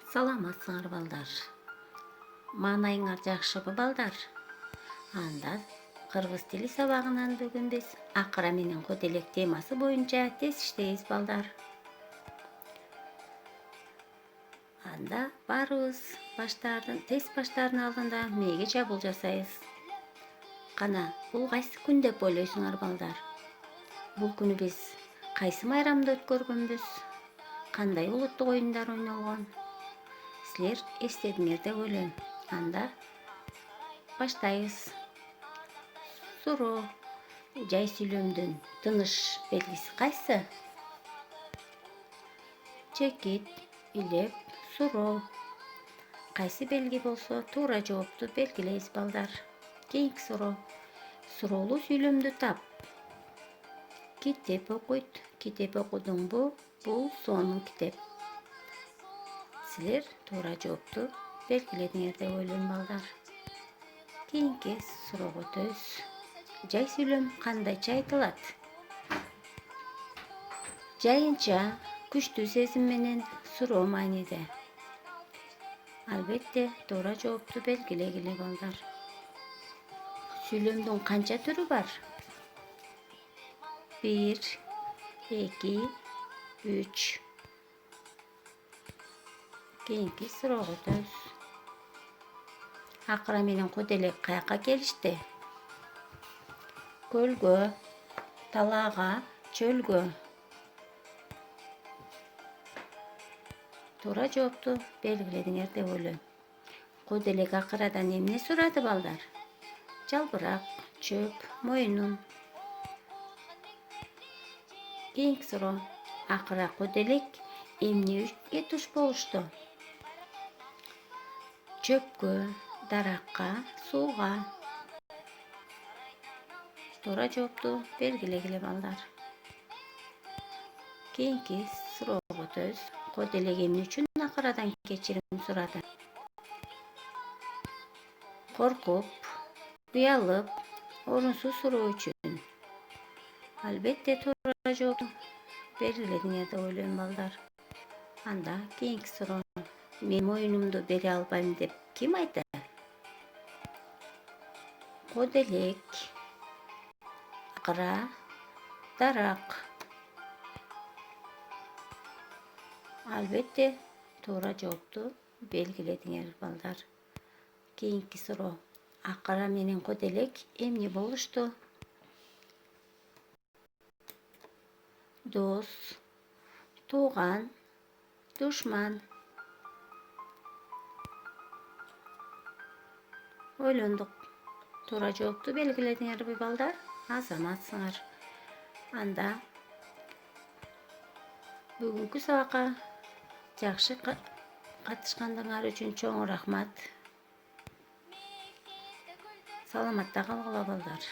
Саламатсыңар балдар. Маанайыңар жакшыбы балдар? Анда кыргыз тили сабагынан бүгүн биз акыра менен коделек темасы боюнча тест иштейбиз балдар. Анда барыбыз тест баштаардын алдында мээге чабуул жасайбыз. Кана, бул кайсы күн деп ойлойсуңар балдар? Бул күнү биз кайсы майрамды өткөргөнбүз? Кандай улуттук оюндар ойнолгон? Силер эстедиңер деп ойлойм. Анда баштайбыз. Суроо, жай сүйлөмдүн тыныш белгиси кайсы? Чекит, илеп, суроо. Кайсы белги болсо туура жоопту белгилейбиз балдар. Кийинки суроо. Суроолуу сүйлөмдү тап. Китеп окуйт. Китеп окудуңбу? Бул сонун китеп. Силер туура жоопту белгиледиңер деп ойлойм балдар. Кийинки суроого өтөбүз. Жай сүйлөм кандайча айтылат? Жайынча, күчтүү сезим менен, суроо мааниде. Албетте, туура жоопту белгилегиле балдар. Сүйлөмдүн канча түрү бар? 1, 2, 3. Кийинки суроого өтөбүз. Акыра менен коделек каяка келишти? Көлгө, талаага, чөлгө. Туура жоопту белгиледиңер деп ойлойм. Коделек акырадан эмне сурады балдар? Жалбырак, чөп, моюнун. Кийинки суроо. Акыра коделек эмнеге туш болушту? Чөпкө, даракка, сууга. Туура жоопту белгилегиле балдар. Кийинки суроого өтөбүз. Коделек эмне үчүн акырадан кечирим сурады? Коркуп, уялып, орунсуз суроо үчүн. Албетте, туура жоопту белгиледиңер деп ойлойм балдар. Анда кийинки суроо. Мен моюнумду бере албайм деп ким айтты? Коделек, акыра, дарак. Албетте, туура жоопту белгиледиңер балдар. Кийинки суроо. Акыра менен коделек эмне болушту? Дос, тууган, душман. Ойлондук. Туура жоопту белгиледиңерби балдар? Азаматсыңар. Анда бүгүнкү сабакка жакшы катышкандыгыңар үчүн чоң рахмат. Саламатта калгыла балдар.